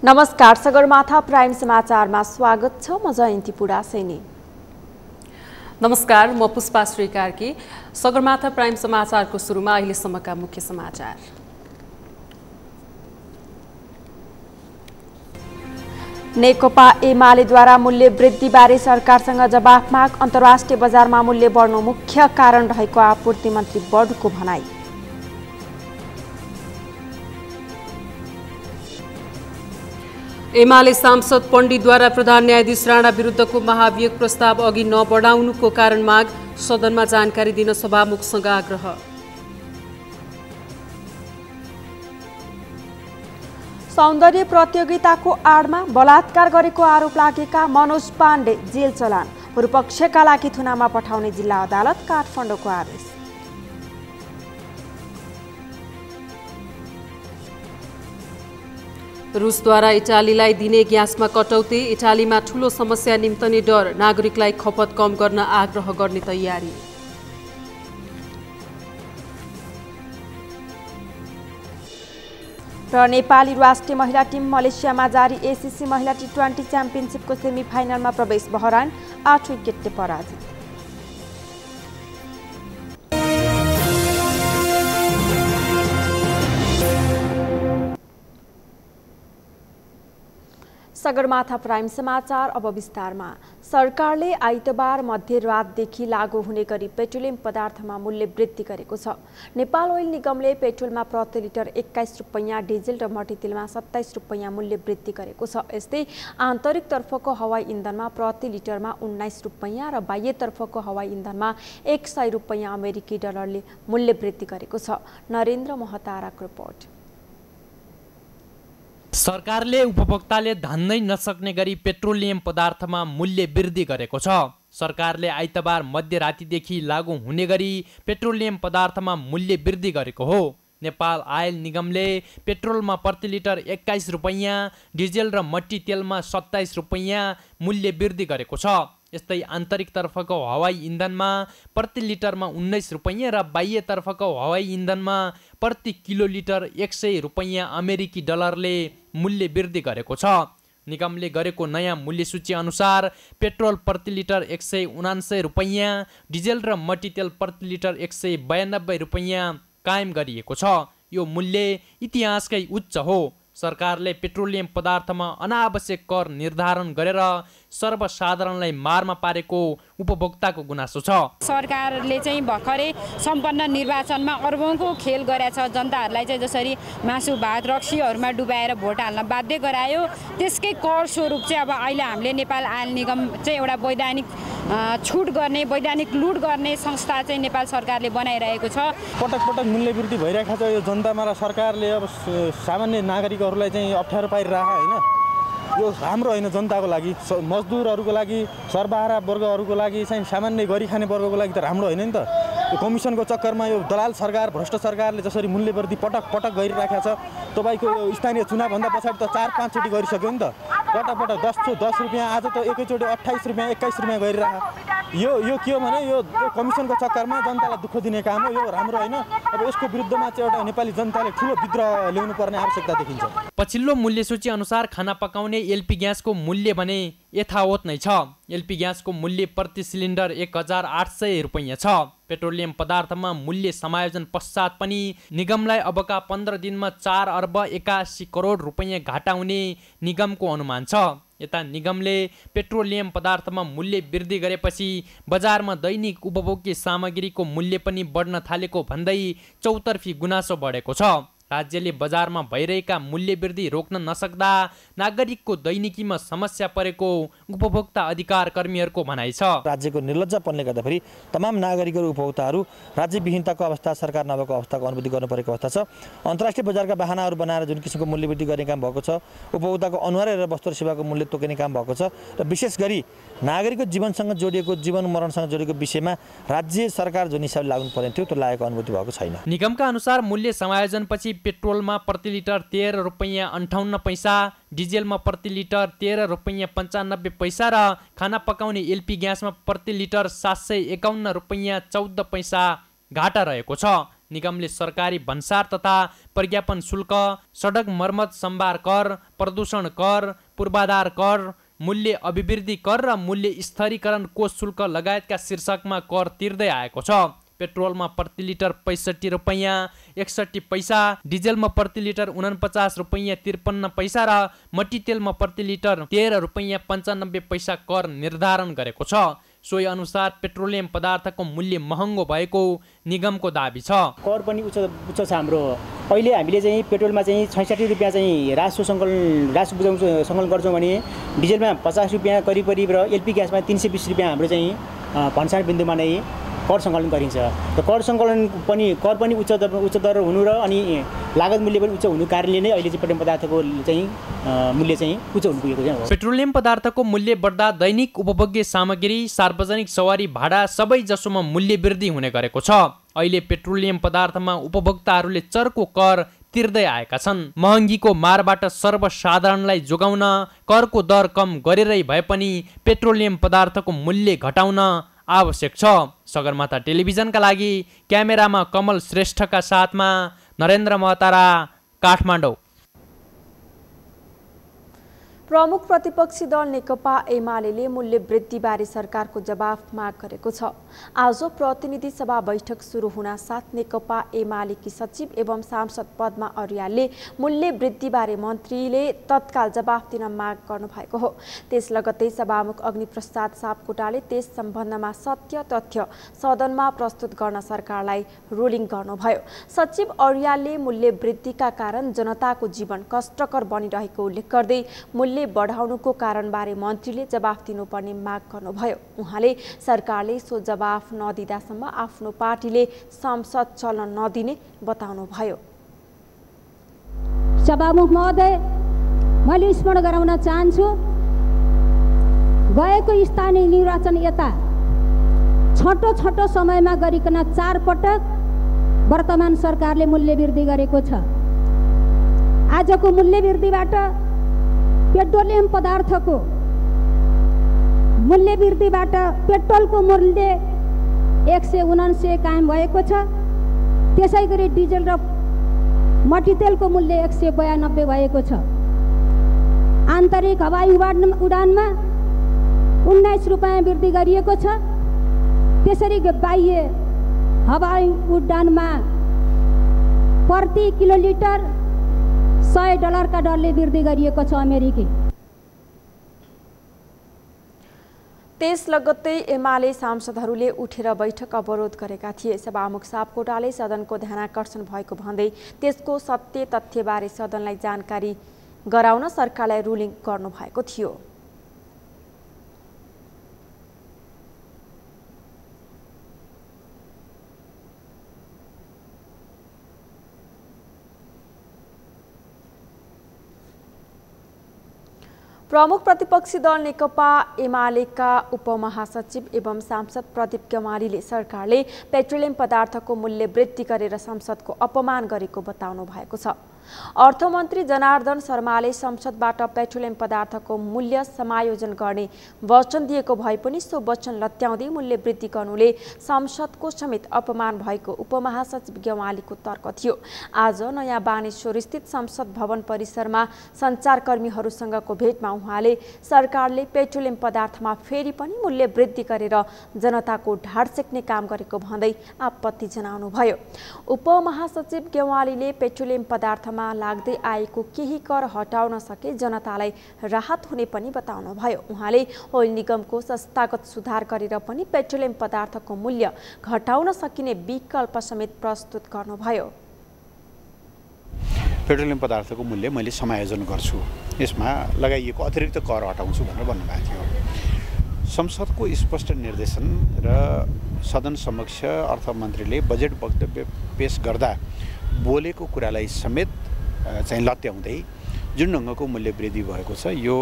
नमस्कार, सगरमाथा प्राइम समाचारमा स्वागत छ। म जयन्ती पुडा सैनी। नमस्कार, म पुष्पा श्री कार्की। सगरमाथा प्राइम समाचारको सुरुमा अहिलेसम्मका मुख्य समाचार। नेकपा एमालेद्वारा मूल्य वृद्धिबारे सरकारसँग जवाफ माग। अन्तर्राष्ट्रिय बजारमा मूल्य बढ्नु मुख्य कारण रहेको आपूर्ति मन्त्री बडको भनाई। एमाले सांसद पण्डितद्वारा प्रधान न्यायाधीश राणा विरुद्धको महाभियोग प्रस्ताव अघि नबढाउनुको कारण माग। सदनमा जानकारी दिन सभामुखसँग आग्रह। सौन्दर्य प्रतियोगिताको आडमा बलात्कार गरेको आरोप लागेका मनोज पाण्डे जेल चलान। पूर्वपक्षका लागि थुनामा पठाउने जिल्ला अदालत काठमाडौँको आदेश। रुसद्वारा इटालीलाई दिने ग्यासमा कटौती। इटालीमा ठूलो समस्या निम्तने डर। नागरिकलाई खपत कम गर्न आग्रह गर्ने तयारी। र नेपाली राष्ट्रिय महिला टिम मलेसियामा जारी एसीसी महिला टी20 च्याम्पियनसिपको सेमिफाइनलमा प्रवेश। बहरान 8 विकेटले पराजित। सगरमाथा प्राइम समाचार अब विस्तारमा। सरकारले आइतबार मध्यरातदेखि लागू हुने गरी पेट्रोलियम पदार्थमा मूल्य वृद्धि गरेको छ। नेपाल ओइल निगमले पेट्रोलमा प्रति लिटर 21 रुपैयाँ, डिजेल र मट्टीतेलमा 27 रुपैयाँ मूल्य वृद्धि गरेको छ। यस्तै आन्तरिकतर्फको हवाई इन्धनमा प्रति लिटरमा 19 रुपैयाँ र बाह्यतर्फको हवाई इन्धनमा 100 रुपैयाँ अमेरिकी डलरले मूल्य वृद्धि गरेको छ। नरेन्द्र महताराको रिपोर्ट। सरकारले उपभोक्ताले धान्नै नसक्ने गरी पेट्रोलियम पदार्थमा मूल्य वृद्धि गरेको छ। सरकारले आइतबार मध्यरातिदेखि लागू हुने गरी पेट्रोलियम पदार्थमा मूल्य वृद्धि गरेको हो। नेपाल आयल निगमले पेट्रोलमा प्रति लिटर 21 रुपैयाँ, डिजेल र मट्टी तेलमा 27 रुपैयाँ मूल्य वृद्धि गरेको छ। यस्तै आन्तरिकतर्फको हवाई इन्धनमा प्रति लिटरमा 19 रुपैयाँ र बाह्यतर्फको हवाई इन्धनमा प्रति किलोलिटर 100 रुपैयाँ अमेरिकी डलरले मूल्य वृद्धि गरेको छ। निगमले गरेको नयाँ मूल्य सूची अनुसार पेट्रोल प्रति लिटर 179 रुपैयाँ, डिजेल र मट्टीतेल प्रति लिटर 192 रुपैयाँ कायम गरिएको छ। यो मूल्य इतिहासकै उच्च हो। सरकारले पेट्रोलियम पदार्थमा अनावश्यक कर निर्धारण गरेर सर्वसाधारणलाई मारमा पारेको उपभोक्ताको गुनासो छ। सरकारले चाहिँ भर्खरै सम्पन्न निर्वाचनमा अर्बौंको खेल गरेछ। जनताहरूलाई चाहिँ जसरी मासु भात रक्सीहरूमा डुबाएर भोट हाल्न बाध्य गरायो, त्यसकै कर स्वरूप चाहिँ अब अहिले हामीले नेपाल आयल निगम चाहिँ एउटा वैधानिक छुट गर्ने, वैधानिक लुट गर्ने संस्था चाहिँ नेपाल सरकारले बनाइरहेको छ। पटक पटक मूल्य वृद्धि भइरहेको छ। यो जनतामा र सरकारले अब सामान्य नागरिकहरूलाई चाहिँ अप्ठ्यारो पारिरहेको होइन। यो राम्रो होइन। जनताको लागि, मजदुरहरूको लागि, सर्वहारा वर्गहरूको लागि चाहिँ सामान्य गरी खाने वर्गको लागि त राम्रो होइन नि त। यो कमिसनको चक्करमा यो दलाल सरकार, भ्रष्ट सरकारले जसरी मूल्य वृद्धि पटक पटक गरिराखेको छ। तपाईँको यो स्थानीय चुनावभन्दा पछाडि त 4-5 चोटि गरिसक्यो नि त। पटक पटक 10 रुपियाँ, आज त एकैचोटि 28 रुपियाँ 21 रुपियाँ गरिरहेको। यो के हो भने यो कमिसनको चक्करमा जनतालाई दुःख दिने काम हो। यो राम्रो होइन। अब यसको विरुद्धमा चाहिँ एउटा नेपाली जनताले ठुलो विद्रोह ल्याउनु पर्ने आवश्यकता देखिन्छ। पछिल्लो मूल्य सूची अनुसार खाना पकाउने एलपी ग्यासको मूल्य भने यथावत नै छ। एलपी ग्यासको मूल्य प्रति सिलिन्डर 1800 रुपैयाँ छ। पेट्रोलियम पदार्थमा मूल्य समायोजन पश्चात पनि निगमलाई अबका 15 दिनमा 4 अर्ब 81 करोड रुपैयाँ घाटा हुने निगमको अनुमान छ। यता निगमले पेट्रोलियम पदार्थमा मूल्य वृद्धि गरेपछि बजारमा दैनिक उपभोग्य सामग्रीको मूल्य पनि बढ्न थालेको भन्दै चौतर्फी गुनासो बढेको छ। राज्यले बजारमा भइरहेका मूल्य वृद्धि रोक्न नसक्दा नागरिकको दैनिकीमा समस्या परेको उपभोक्ता अधिकार कर्मीहरूको भनाइ छ। राज्यको निर्लज्जपनले गर्दाखेरि तमाम नागरिकहरू, उपभोक्ताहरू राज्यविहीनताको अवस्था, सरकार नभएको अवस्थाको अनुभूति गर्नु परेको अवस्था छ। अन्तर्राष्ट्रिय बजारका बहानाहरू बनाएर जुन किसिमको मूल्य वृद्धि गर्ने काम भएको छ, उपभोक्ताको अनुहार हेरेर वस्तु र सेवाको मूल्य तोक्ने काम भएको छ र विशेष गरी नागरिकको जीवनसँग जोडिएको, जीवन मरणसँग जोडिएको विषयमा राज्य सरकार जुन हिसाबले लाग्नु पर्ने थियो त्यो लागेको अनुभूति भएको छैन। निगमका अनुसार मूल्य समायोजनपछि पेट्रोलमा प्रति लिटर 13 रुपैयाँ 58 पैसा, डिजेलमा प्रति लिटर 13 रुपैयाँ 95 पैसा र खाना पकाउने एलपी ग्यासमा प्रति लिटर 751 रुपैयाँ 14 पैसा घाटा रहेको छ। निगमले सरकारी भन्सार तथा प्रज्ञापन शुल्क, सडक मर्मत सम्भार कर, प्रदूषण कर, पूर्वाधार कर, मूल्य अभिवृद्धि कर र मूल्य स्थिरीकरण कोष शुल्क लगायतका शीर्षकमा कर तिर्दै आएको छ। पेट्रोलमा प्रति लिटर 65 रुपैयाँ 61 पैसा, डिजेलमा प्रति लिटर 49 रुपैयाँ 53 पैसा र मट्टीतेलमा प्रति लिटर 13 रुपैयाँ 95 पैसा कर निर्धारण गरेको छ। सोही अनुसार पेट्रोलियम पदार्थको मूल्य महँगो भएको निगमको दाबी छ। कर पनि उच्च छ हाम्रो। अहिले हामीले चाहिँ पेट्रोलमा चाहिँ 66 रुपैयाँ चाहिँ राजस्व सङ्कलन गर्छौँ भने डिजेलमा 50 रुपैयाँ करिब र एलपी ग्यासमा 320 रुपैयाँ हाम्रो चाहिँ भन्सार बिन्दुमा नै कर सङ्कलन गरिन्छ। र कर सङ्कलन पनि कर पनि उच्च दर हुनु र अनि लागत मूल्य पनि उच्च हुनु कारणले नै अहिले चाहिँ पेट्रोलियम पदार्थको चाहिँ मूल्य चाहिँ उच्च हुन पुगेको छ। पेट्रोलियम पदार्थको मूल्य बढ्दा दैनिक उपभोग्य सामग्री, सार्वजनिक सवारी भाडा सबै जसोमा मूल्य वृद्धि हुने गरेको छ। अहिले पेट्रोलियम पदार्थमा उपभोक्ताहरूले चर्को कर तिर्दै आएका छन्। महँगीको मारबाट सर्वसाधारणलाई जोगाउन करको दर कम गरेरै भए पनि पेट्रोलियम पदार्थको मूल्य घटाउन आवश्यक छ। सगरमाथा टेलिभिजनका लागि क्यामेरामा कमल श्रेष्ठका साथमा नरेन्द्र महतारा, काठमाडौँ। प्रमुख प्रतिपक्षी दल नेकपा एमाले मूल्य वृद्धिबारे सरकारको जवाफ माग गरेको छ। आज प्रतिनिधि सभा बैठक सुरु हुन साथ नेकपा एमालेकी सचिव एवं सांसद पद्मा अर्यालले मूल्य वृद्धिबारे मन्त्रीले तत्काल जवाफ दिन माग गर्नुभएको हो। त्यस लगत्तै सभामुख अग्निप्रसाद सापकोटाले त्यस सम्बन्धमा सत्य तथ्य सदनमा प्रस्तुत गर्न सरकारलाई रुलिङ गर्नुभयो। सचिव अर्यालले मूल्य वृद्धिका कारण जनताको जीवन कष्टकर बनिरहेको उल्लेख गर्दै मूल्य बढाउनुको कारणबारे मन्त्रीले जवाफ दिनुपर्ने माग गर्नुभयो। उहाँले सरकारले सो जवाफ नदिँदासम्म आफ्नो पार्टीले संसद चल्न नदिने बताउनुभयो। सभामुख महोदय, मैले स्मरण गराउन चाहन्छु, गएको स्थानीय निर्वाचन यता छोटो समयमा गरिकन 4 पटक वर्तमान सरकारले मूल्य वृद्धि गरेको छ। आजको मूल्य वृद्धिबाट पेट्रोलियम पदार्थको मूल्य वृद्धिबाट पेट्रोलको मूल्य 179 कायम भएको छ। त्यसैगरी डिजेल र मट्टीतेलको मूल्य 192 भएको छ। आन्तरिक हवाई उडानमा 19 रुपैयाँ वृद्धि गरिएको छ। त्यसरी बाह्य हवाई उडानमा प्रति किलोलिटर $100 का दरले वृद्धि गरिएको छ अमेरिकी। त्यस लगत्तै एमाले सांसदहरूले उठेर बैठक अवरोध गरेका थिए। सभामुख सापकोटाले सदनको ध्यानाकर्षण भएको भन्दै त्यसको सत्य तथ्यबारे सदनलाई जानकारी गराउन सरकारलाई रुलिङ गर्नुभएको थियो। प्रमुख प्रतिपक्षी दल नेकपा एमालेका उपमहासचिव एवं सांसद प्रदीप गेवालीले सरकारले पेट्रोलियम पदार्थको मूल्य वृद्धि गरेर संसदको अपमान गरेको बताउनु भएको छ। अर्थमन्त्री जनार्दन शर्माले संसदबाट पेट्रोलियम पदार्थको मूल्य समायोजन गर्ने वचन दिएको भए पनि सो वचन लत्याउँदै मूल्य वृद्धि गर्नुले संसदको समेत अपमान भएको उपमहासचिव गेवालीको तर्क थियो। आज नयाँ बानेश्वर स्थित संसद भवन परिसरमा सञ्चारकर्मीहरूसँगको भेटमा उहाँले सरकारले पेट्रोलियम पदार्थमा फेरि पनि मूल्य वृद्धि गरेर जनताको ढाड सेक्ने काम गरेको भन्दै आपत्ति जनाउनुभयो। उपमहासचिव गेवालीले पेट्रोलियम पदार्थमा लाग्दै आएको केही कर हटाउन सके जनतालाई राहत हुने पनि बताउनुभयो। उहाँले ओइल निगमको संस्थागत सुधार गरेर पनि पेट्रोलियम पदार्थको मूल्य घटाउन सकिने विकल्प समेत प्रस्तुत गर्नुभयो। पेट्रोलियम पदार्थको मूल्य मैले समायोजन गर्छु, यसमा लगाइएको अतिरिक्त कर हटाउँछु भनेर भन्नुभएको थियो। संसदको स्पष्ट निर्देशन र सदन समक्ष अर्थमन्त्रीले बजेट वक्तव्य पेश गर्दा बोलेको कुरालाई समेत चाहिँ लत्याउँदै जुन ढङ्गको मूल्य वृद्धि भएको छ यो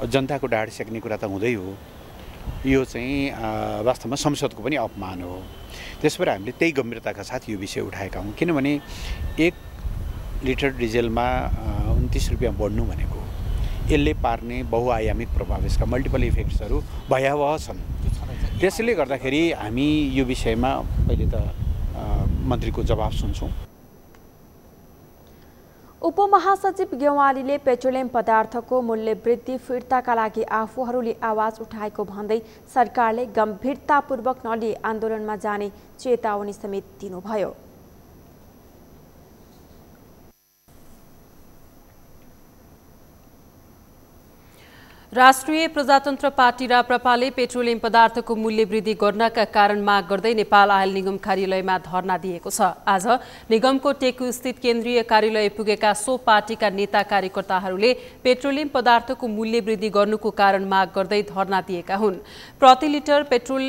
जनताको ढाड सेक्ने कुरा त हुँदै हो। यो चाहिँ वास्तवमा संसदको पनि अपमान हो। त्यसबाट हामीले त्यही गम्भीरताका साथ यो विषय उठाएका हौँ, किनभने 1 लिटर डिजेलमा 29 रुपैयाँ बढ्नु भनेको यसले पार्ने बहुआयामिक प्रभाव, यसका मल्टिपल इफेक्ट्सहरू भयावह छन्। त्यसैले गर्दाखेरि हामी यो विषयमा पहिले त मन्त्रीको जवाब सुन्छौँ। उपमहासचिव गेवालीले पेट्रोलियम पदार्थको मूल्य वृद्धि फिर्ताका लागि आफूहरूले आवाज उठाएको भन्दै सरकारले गम्भीरतापूर्वक नलिई आन्दोलनमा जाने चेतावनी समेत दिनुभयो। राष्ट्रिय प्रजातन्त्र पार्टी राप्रपाले पेट्रोलियम पदार्थको मूल्य वृद्धि गर्नका कारण माग गर्दै नेपाल आयल निगम कार्यालयमा धरना दिएको छ। आज निगमको टेकु स्थित केन्द्रीय कार्यालय पुगेका सो पार्टीका नेता कार्यकर्ताहरूले पेट्रोलियम पदार्थको मूल्य वृद्धि गर्नुको कारण माग गर्दै धरना दिएका हुन्। प्रति लिटर पेट्रोल,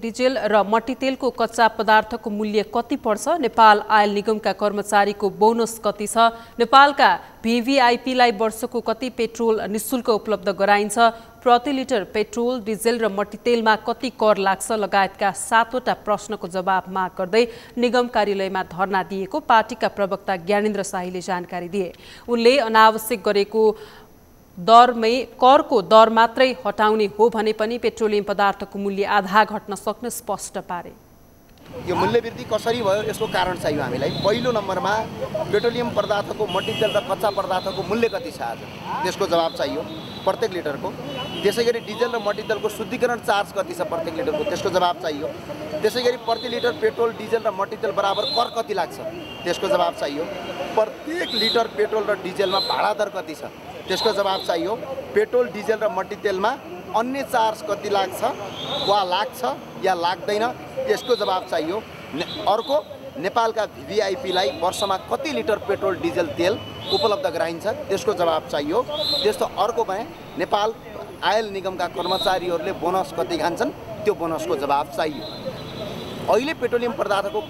डिजेल र मट्टीतेलको कच्चा पदार्थको मूल्य कति पर्छ? नेपाल आयल निगमका कर्मचारीको बोनस कति छ? नेपालका VVIP-लाई वर्षको कति पेट्रोल निशुल्क उपलब्ध गराइन्छ? प्रति लिटर पेट्रोल, डिजेल र मट्टीतेलमा कति कर लाग्छ? लगायतका 7वटा प्रश्नको जवाब माग गर्दै निगम कार्यालयमा धरना दिएको पार्टीका प्रवक्ता ज्ञानेन्द्र शाहीले जानकारी दिए। उनले अनावश्यक गरेको करको दर मात्रै हटाउने हो भने पनि पेट्रोलियम पदार्थको मूल्य आधा घट्न सक्ने स्पष्ट पारे। यो मूल्य वृद्धि कसरी भयो यसको कारण चाहियो हामीलाई। पहिलो नम्बरमा पेट्रोलियम पदार्थको, मट्टीतेल र कच्चा पदार्थको मूल्य कति छ आज, त्यसको जवाब चाहियो प्रत्येक लिटरको। त्यसैगरी डिजेल र मट्टीतेलको शुद्धिकरण चार्ज कति छ प्रत्येक लिटरको, त्यसको जवाब चाहियो। त्यसैगरी प्रति लिटर पेट्रोल, डिजेल र मट्टीतेल बराबर कर कति लाग्छ, त्यसको जवाब चाहियो। प्रत्येक लिटर पेट्रोल र डिजेलमा भाडा दर कति छ, त्यसको जवाब चाहियो। पेट्रोल, डिजेल र मट्टीतेलमा अन्य चार्ज कति लाग्छ वा लाग्छ या लाग्दैन, त्यसको जवाब चाहियो। अर्को, नेपालका VVIP-लाई वर्षमा कति लिटर पेट्रोल, डिजेल, तेल उपलब्ध गराइन्छ, त्यसको जवाब चाहियो। त्यस्तो अर्को भने नेपाल आयल निगमका कर्मचारीहरूले बोनस कति खान्छन्, त्यो बोनसको जवाब चाहियो। अहिले पेट्रोलियम पदार्थको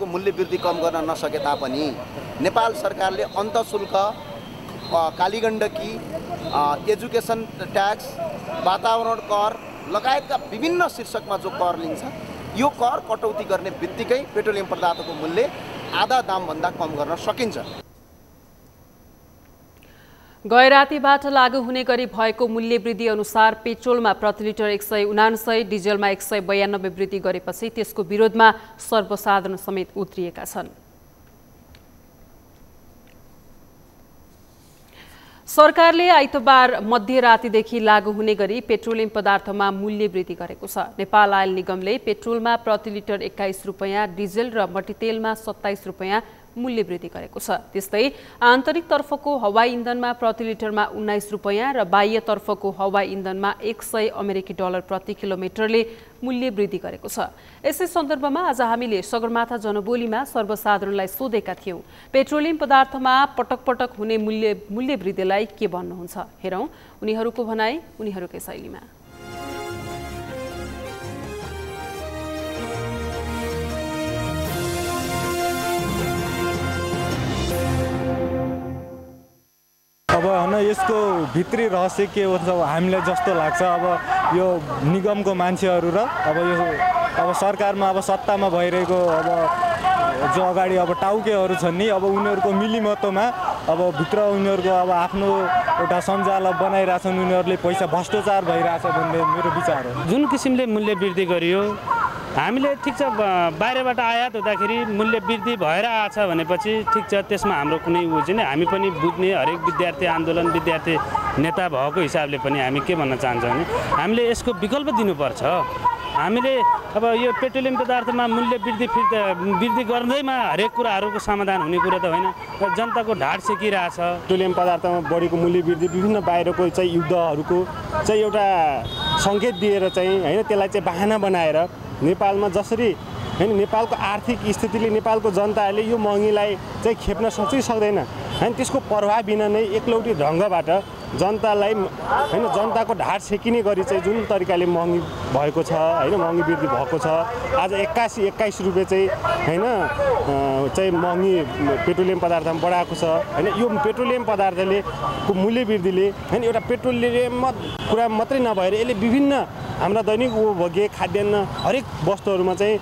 मूल्य वृद्धि कम गर्न नसके तापनि नेपाल सरकारले अन्तःशुल्क, कालीगण्डकी, एजुकेसन ट्याक्स, वातावरण कर लगायतका विभिन्न शीर्षकमा जो कर लिन्छ, यो कर कटौती गर्ने बित्तिकै पेट्रोलियम पदार्थको मूल्य आधा दामभन्दा कम गर्न सकिन्छ। गैरातीबाट लागू हुने गरी भएको मूल्य वृद्धि अनुसार पेट्रोलमा प्रति लिटर 179, डिजेलमा 192 वृद्धि गरेपछि त्यसको विरोधमा सर्वसाधारण समेत उत्रिएका छन्। सरकारले आइतबार मध्यरातीदेखि लागू हुने गरी पेट्रोलियम पदार्थमा मूल्य वृद्धि गरेको छ। नेपाल आयल निगमले पेट्रोलमा प्रति लिटर 21 रुपैयाँ, डिजेल र मट्टीतेलमा 27 रुपैयाँ मूल्य वृद्धि गरेको छ। त्यस्तै आन्तरिक तर्फको हवाई इन्धनमा प्रति लिटरमा 19 रुपैयाँ र बाह्य तर्फको हवाई इन्धनमा $100 प्रति किलोमिटरले मूल्य वृद्धि गरेको छ। यसै सन्दर्भमा आज हामीले सगरमाथा जनबोलीमा सर्वसाधारणलाई सोधेका थियौं, पेट्रोलियम पदार्थमा पटक पटक हुने मूल्य वृद्धिलाई के भन्नुहुन्छ? हेरौं उनीहरूको भनाई उनीहरूकै शैलीमा। अब होइन यसको भित्री रहस्य के हुन्छ हामीलाई जस्तो लाग्छ। अब यो निगमको मान्छेहरू र अब सरकारमा अब सत्तामा भइरहेको अब जो अगाडि अब टाउकेहरू छन् नि, अब उनीहरूको मिलिमतोमा अब भित्र उनीहरूको अब आफ्नो एउटा सञ्जाल बनाइरहेछन्, उनीहरूले पैसा भ्रष्टाचार भइरहेछ भन्ने मेरो विचार हो। जुन किसिमले मूल्य वृद्धि गरियो, हामीले ठिक छ बाहिरबाट आयात हुँदाखेरि मूल्य वृद्धि भएर आछ भनेपछि ठिक छ, त्यसमा हाम्रो कुनै उ छैन। हामी पनि बुझ्ने, हरेक विद्यार्थी आन्दोलन, विद्यार्थी नेता भएको हिसाबले पनि हामी के भन्न चाहन्छौँ भने हामीले यसको विकल्प दिनुपर्छ। हामीले अब यो पेट्रोलियम पदार्थमा मूल्य वृद्धि गर्दैमा हरेक कुराहरूको समाधान हुने कुरा त होइन। जनताको ढाड सेकिरहेछ। पेट्रोलियम पदार्थमा बढेको मूल्य वृद्धि विभिन्न बाहिरको चाहिँ युद्धहरूको चाहिँ एउटा सङ्केत दिएर चाहिँ होइन, त्यसलाई चाहिँ बहाना बनाएर नेपालमा जसरी होइन नेपालको आर्थिक स्थितिले, नेपालको जनताहरूले यो महँगीलाई चाहिँ खेप्न सक्छ कि सक्दैन होइन, त्यसको प्रभाव बिना नै एकलौटी ढङ्गबाट जनतालाई होइन जनताको ढाड सेकिने गरी चाहिँ जुन तरिकाले महँगी भएको छ होइन, महँगी वृद्धि भएको छ। आज 81 रुपियाँ चाहिँ होइन चाहिँ महँगी पेट्रोलियम पदार्थमा बढाएको छ होइन। यो पेट्रोलियम पदार्थले को मूल्य वृद्धिले होइन एउटा पेट्रोलियम कुरा मात्रै नभएर यसले विभिन्न हाम्रा दैनिक उपभोग्य खाद्यान्न हरेक वस्तुहरूमा चाहिँ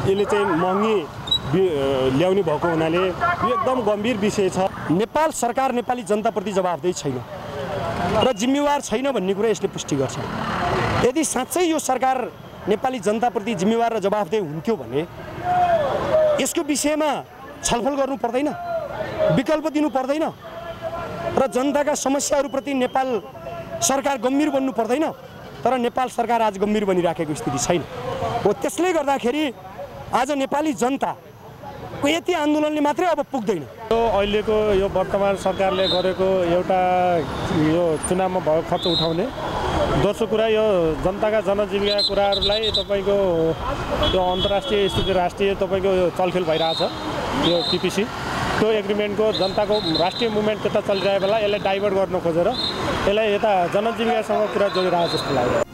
यसले चाहिँ महँगी ल्याउने भएको हुनाले यो एकदम गम्भीर विषय छ। नेपाल सरकार नेपाली जनताप्रति जवाफदेही छैन र जिम्मेवार छैन भन्ने कुरा यसले पुष्टि गर्छ। यदि साँच्चै यो सरकार नेपाली जनताप्रति जिम्मेवार र जवाफदेही हुन्थ्यो भने यसको विषयमा छलफल गर्नु पर्दैन, विकल्प दिनु पर्दैन र जनताका समस्याहरूप्रति नेपाल सरकार गम्भीर बन्नु पर्दैन। तर नेपाल सरकार आज गम्भीर बनिराखेको स्थिति छैन हो। त्यसले गर्दाखेरि आज नेपाली जनताको यति आन्दोलनले मात्रै अब पुग्दैन। अहिलेको यो वर्तमान सरकारले गरेको एउटा यो चुनावमा भएको खर्च उठाउने, दोस्रो कुरा यो जनताका जनजीविका कुराहरूलाई तपाईँको त्यो अन्तर्राष्ट्रिय स्थिति राष्ट्रिय तपाईँको यो चलखेल भइरहेछ यो PPC त्यो एग्रिमेन्टको जनताको राष्ट्रिय मुभमेन्ट त्यता चलिरहेको बेला यसलाई डाइभर्ट गर्न खोजेर यसलाई यता जनजीविकासँग कुरा जोडिरहेको जस्तो लाग्यो।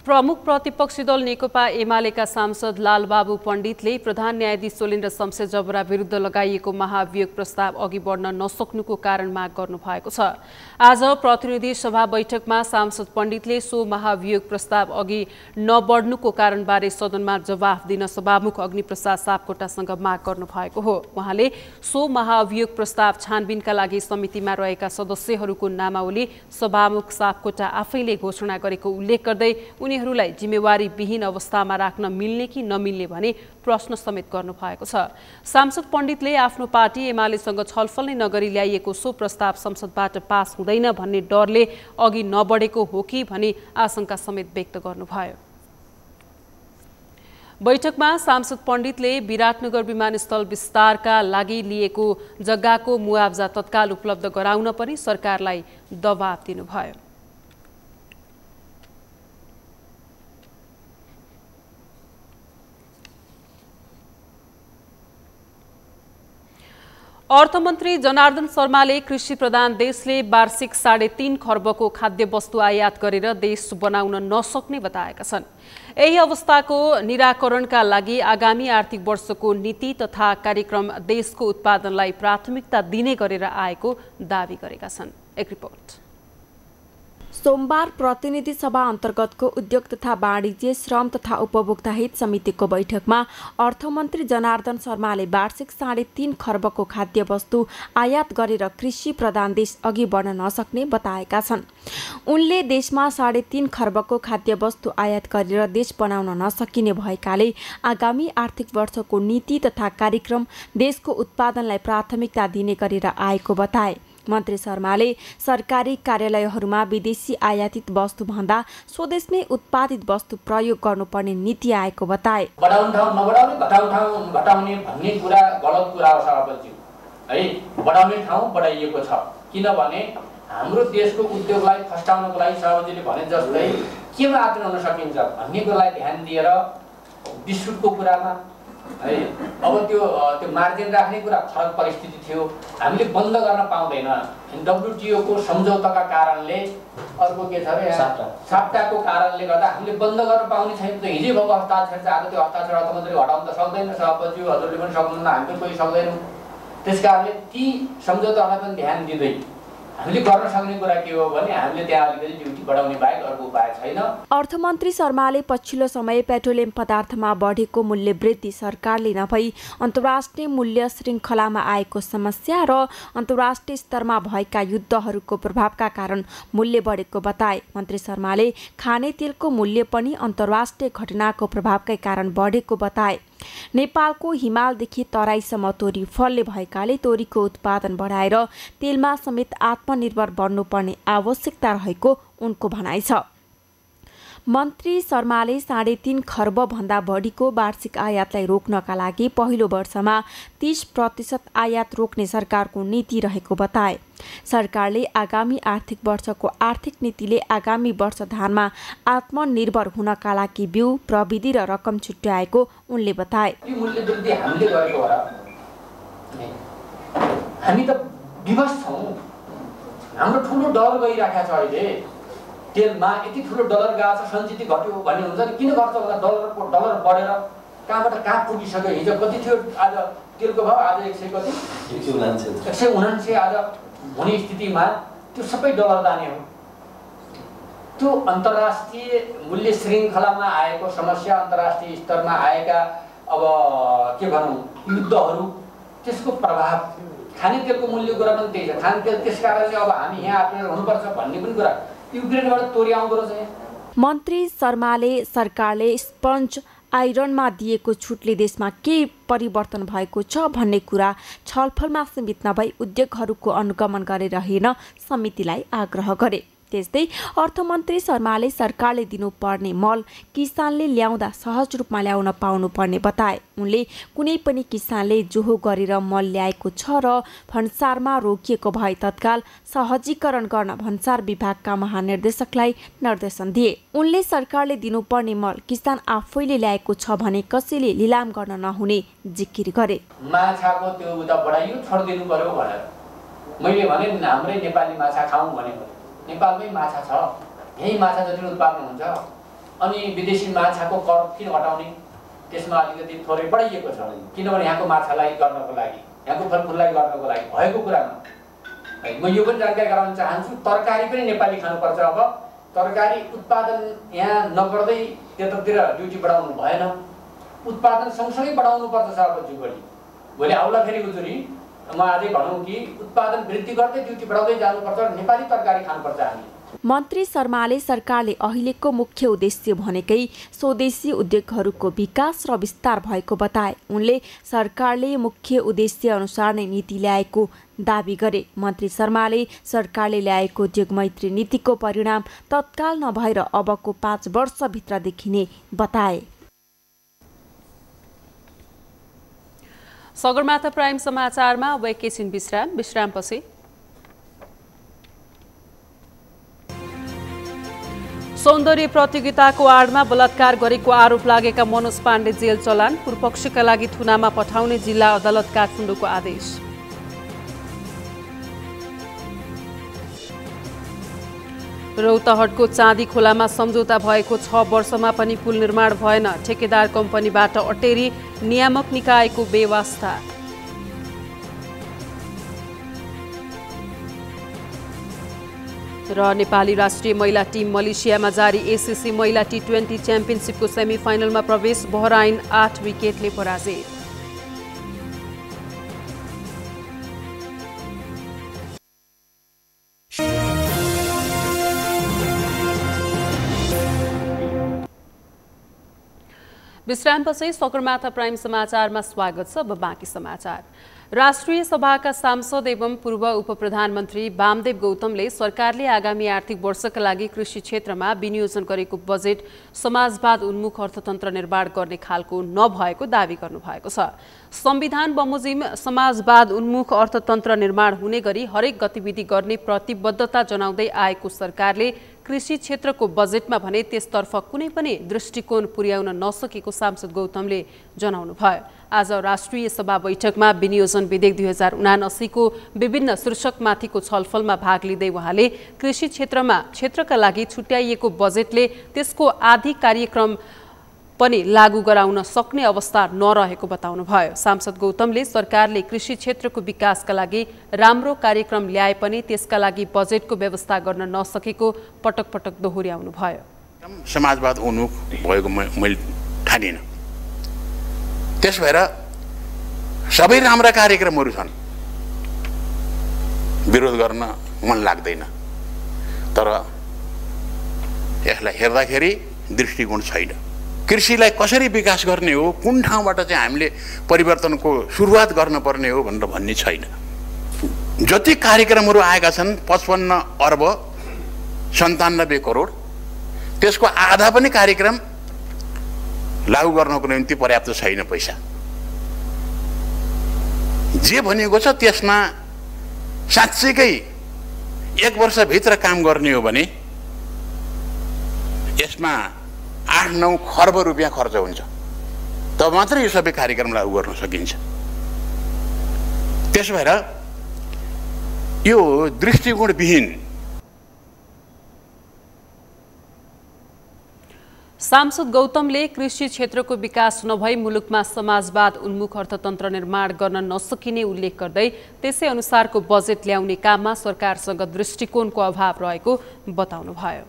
प्रमुख प्रतिपक्षी दल नेकपा एमालेका सांसद लालबाबु पण्डितले प्रधान न्यायाधीश सोलेन्द्र शमशेर जबरा विरुद्ध लगाइएको महाभियोग प्रस्ताव अघि बढ्न नसक्नुको कारण माग गर्नु भएको छ। आज प्रतिनिधि सभा बैठकमा सांसद पण्डितले सो महाभियोग प्रस्ताव अघि नबढ्नुको कारणबारे सदनमा जवाफ दिन सभामुख अग्निप्रसाद सापकोटासँग माग गर्नु भएको हो। उहाँले सो महाभियोग प्रस्ताव छानबिनका लागि समितिमा रहेका सदस्यहरूको नामावली सभामुख सापकोटा आफैले घोषणा गरेको उल्लेख गर्दै उनीहरूलाई जिम्मेवारी विहीन अवस्थामा राख्न मिल्ने कि नमिल्ने भने प्रश्न समेत गर्नु भएको छ। सांसद पण्डितले आफ्नो पार्टी एमालेसँग छलफल नै नगरी ल्याइएको सो प्रस्ताव संसदबाट पास हुँदैन भन्ने डरले अघि नबढेको हो कि भनी आशंका समेत व्यक्त गर्नुभयो। बैठकमा सांसद पण्डितले विराटनगर विमानस्थल विस्तारका लागि लिएको जग्गाको मुआवजा तत्काल उपलब्ध गराउन पनि सरकारलाई दबाब दिनुभयो। अर्थमन्त्री जनार्दन शर्माले कृषि प्रधान देशले वार्षिक 3.5 खर्बको खाद्य वस्तु आयात गरेर देश बनाउन नसक्ने बताएका छन्। यही अवस्थाको निराकरणका लागि आगामी आर्थिक वर्षको नीति तथा कार्यक्रम देशको उत्पादनलाई प्राथमिकता दिने गरेर आएको दावी गरेका छन्। एक रिपोर्ट। सोमबार प्रतिनिधि सभा अन्तर्गतको उद्योग तथा वाणिज्य श्रम तथा उपभोक्ता हित समितिको बैठकमा अर्थमन्त्री जनार्दन शर्माले वार्षिक 3.5 खर्बको खाद्य वस्तु आयात गरेर कृषि प्रधान देश अघि बढ्न नसक्ने बताएका छन्। उनले देशमा 3.5 खर्बको खाद्य वस्तु आयात गरेर देश बनाउन नसकिने भएकाले आगामी आर्थिक वर्षको नीति तथा कार्यक्रम देशको उत्पादनलाई प्राथमिकता दिने गरेर आएको बताए। मन्त्री शर्माले सरकारी कार्यालयहरूमा विदेशी आयातित वस्तु भन्दा स्वदेशमै उत्पादित वस्तु प्रयोग गर्नुपर्ने नीति आएको बताए। बढाउने ठाउँ नबढाउने, घटाउने भन्ने कुरा गलत कुरा हो सभापति है। बढाउने ठाउँ बढाइएको छ, किनभने हाम्रो देशको उद्योगलाई फस्टाउनको लागि सभापतिले भने जस्तै केमा आत्मन सकिन्छ भन्नेको लागि ध्यान दिएर बिस्कुटको कुरामा है अब त्यो मार्जिन राख्ने कुरा फरक परिस्थिति थियो, हामीले बन्द गर्न पाउँदैन। WTO को सम्झौताका कारणले अर्को के छ रे साप्टाको कारणले गर्दा हामीले बन्द गर्न पाउने छैन। त हिजै भएको हस्ताक्षर चाहिँ आज त्यो हस्ताक्षर अर्थमन्त्रीले हटाउन त सक्दैन, सभापति हजुरले पनि सक्नुहुन्न, हामी पनि कोही सक्दैनौँ। त्यसकारणले ती सम्झौतालाई पनि ध्यान दिँदै हामीले गर्न सक्ने कुरा के हो भने हामीले त्यहाँ अलिकति ड्युटी बढाउने बाहेक अर्को उपाय छैन। अर्थमन्त्री शर्माले पछिल्लो समय पेट्रोलियम पदार्थमा बढेको मूल्य वृद्धि सरकारले नभई अन्तर्राष्ट्रिय मूल्य श्रृङ्खलामा आएको समस्या र अन्तर्राष्ट्रिय स्तरमा भएका युद्धहरूको प्रभावका कारण मूल्य बढेको बताए। मन्त्री शर्माले खाने तेलको मूल्य पनि अन्तर्राष्ट्रिय घटनाको प्रभावकै कारण बढेको बताए। नेपालको हिमालदेखि तराईसम्म तोरी फल्ने भएकाले तोरीको उत्पादन बढाएर तेलमा समेत आत्मनिर्भर बन्नुपर्ने आवश्यकता रहेको उनको भनाइ छ। मन्त्री शर्माले 3.5 खर्ब भन्दा बढीको वार्षिक आयातलाई रोक्नका लागि पहिलो वर्षमा 30% आयात रोक्ने सरकारको नीति रहेको बताए। सरकारले आगामी आर्थिक वर्षको आर्थिक नीतिले आगामी वर्ष धानमा आत्मनिर्भर हुनका लागि बिउ प्रविधि र रकम छुट्याएको उनले बताए। हामी त विवश छौं, हाम्रो ठुलो डर गइराखेको छ। अहिले तेलमा यति ठुलो डलर गएको छ, सञ्चित घट्यो भन्ने हुन्छ नि, किन गर्छ भन्दा डलर बढेर कहाँबाट कहाँ पुगिसक्यो। हिजो कति थियो, आज तेलको भाव आज 100 कति 179 आज हुने स्थितिमा त्यो सबै डलर जाने हो। त्यो अन्तर्राष्ट्रिय मूल्य श्रृङ्खलामा आएको समस्या, अन्तर्राष्ट्रिय स्तरमा आएका अब के भनौँ युद्धहरू, त्यसको प्रभाव खानेतेलको मूल्य कुरा पनि त्यही छ। खानेतेल त्यस कारणले अब हामी यहाँ आत्मनिर्भर हुनुपर्छ भन्ने पनि कुरा युक्रेनबाट तोर्याउँदो रहेछ यहाँ। मन्त्री शर्माले सरकारले स्पन्ज आइरनमा दिएको छुटले देशमा के परिवर्तन भएको छ भन्ने कुरा छलफलमा सीमित नभई उद्योगहरूको अनुगमन गरेर हेर्न समितिलाई आग्रह गरे। त्यस्तै अर्थमन्त्री शर्माले सरकारले दिनुपर्ने मल किसानले ल्याउँदा सहज रूपमा ल्याउन पाउनुपर्ने बताए। उनले कुनै पनि किसानले जोहो गरेर मल ल्याएको छ र भन्सारमा रोकिएको भए तत्काल सहजीकरण गर्न भन्सार विभागका महानिर्देशकलाई निर्देशन दिए। उनले सरकारले दिनुपर्ने मल किसान आफैले ल्याएको छ भने कसैले लिलाम गर्न नहुने जिकिर गरे। माछाको त्यो उता बढाइयो छोडिदिनु पर्यो भनेर मैले भने हाम्रै नेपाली माछा खाउँ भनेको। नेपालमै माछा छ, यही माछा जति उत्पादन हुन्छ अनि विदेशी माछाको कर किन घटाउने? त्यसमा अलिकति थोरै बढाइएको छ किनभने यहाँको माछालाई गर्नको लागि, यहाँको फलफुललाई गर्नको लागि भएको कुरामा म यो पनि जानकारी गराउन चाहन्छु। तरकारी पनि नेपाली खानुपर्छ। अब तरकारी उत्पादन यहाँ नगर्दै त्यतातिर ड्युटी बढाउनु भएन, उत्पादन सँगसँगै बढाउनुपर्छ। अब जुगडी भोलि आउला फेरि उजुरी म आजै भनौँ कि उत्पादन वृद्धि गर्दै ड्युटी बढाउँदै जानुपर्छ, नेपाली तरकारी खानुपर्छ हामी। मन्त्री शर्माले सरकारले अहिलेको मुख्य उद्देश्य भनेकै स्वदेशी उद्योगहरूको विकास र विस्तार भएको बताए। उनले सरकारले मुख्य उद्देश्य अनुसार नै नीति ल्याएको दावी गरे। मन्त्री शर्माले सरकारले ल्याएको उद्योग मैत्री नीतिको परिणाम तत्काल नभएर अबको 5 वर्षभित्र देखिने बताए। सगरमाथा प्राइम समाचारमा अब एकैछिन विश्रामपछि सौन्दर्य प्रतियोगिताको आडमा बलात्कार गरेको आरोप लागेका मनोज पाण्डे जेल चलान, पूर्वपक्षका लागि थुनामा पठाउने जिल्ला अदालत काठमाडौँको आदेश। रौतहटको चाँदी खोलामा सम्झौता भएको 6 वर्षमा पनि पुल निर्माण भएन, ठेकेदार कम्पनीबाट अटेरी नियामक निकायको बेवास्ता। र नेपाली राष्ट्रिय महिला टिम मलेसियामा जारी एसिसी महिला T20 च्याम्पियनसिपको सेमिफाइनलमा प्रवेश, बहराइन 8 विकेटले पराजित। विश्रामपछि सगरमाथा प्राइम समाचारमा स्वागत छ। अब बाँकी समाचार। राष्ट्रिय सभाका सांसद एवं पूर्व उपप्रधानमन्त्री वामदेव गौतमले सरकारले आगामी आर्थिक वर्षका लागि कृषि क्षेत्रमा विनियोजन गरेको बजेट समाजवाद उन्मुख अर्थतन्त्र निर्माण गर्ने खालको नभएको दावी गर्नुभएको छ। संविधान बमोजिम समाजवाद उन्मुख अर्थतन्त्र निर्माण हुने गरी हरेक गतिविधि गर्ने प्रतिबद्धता जनाउँदै आएको सरकारले कृषि क्षेत्रको बजेटमा भने त्यसतर्फ कुनै पनि दृष्टिकोण पुर्याउन नसकेको सांसद गौतमले जनाउनुभयो। आज राष्ट्रिय सभा बैठकमा विनियोजन विधेयक 2079 को विभिन्न शीर्षकमाथिको छलफलमा भाग लिँदै उहाँले कृषि क्षेत्रका लागि छुट्याइएको बजेटले त्यसको आधी कार्यक्रम पनि लागू गराउन सक्ने अवस्था नरहेको बताउनुभयो। सांसद गौतमले सरकारले कृषि क्षेत्रको विकासका लागि राम्रो कार्यक्रम ल्याए पनि त्यसका लागि बजेटको व्यवस्था गर्न नसकेको पटक पटक दोहोर्याउनु भयो। समाजवाद उन्मुख भएको मैले ठानिन। त्यस भएर सबै राम्रा कार्यक्रमहरू छन्, विरोध गर्न मन लाग्दैन, तर यसलाई हेर्दाखेरि दृष्टिकोण छैन। कृषिलाई कसरी विकास गर्ने हो, कुन ठाउँबाट चाहिँ हामीले परिवर्तनको सुरुवात गर्नुपर्ने हो भनेर भन्ने छैन। जति कार्यक्रमहरू आएका छन् 55 अर्ब 97 करोड, त्यसको आधा पनि कार्यक्रम लागू गर्नको निम्ति पर्याप्त छैन पैसा। जे भनेको छ त्यसमा साँच्चैकै 1 वर्षभित्र काम गर्ने हो भने यसमा 8-9 खर्ब रुपियाँ खर्च हुन्छ, तब मात्रै यो सबै कार्यक्रम लागू गर्न सकिन्छ। त्यसो भएर यो दृष्टिकोणविहीन सांसद गौतमले कृषि क्षेत्रको विकास नभई मुलुकमा समाजवाद उन्मुख अर्थतन्त्र निर्माण गर्न नसकिने उल्लेख गर्दै त्यसै अनुसारको बजेट ल्याउने काममा सरकारसँग दृष्टिकोणको अभाव रहेको बताउनुभयो।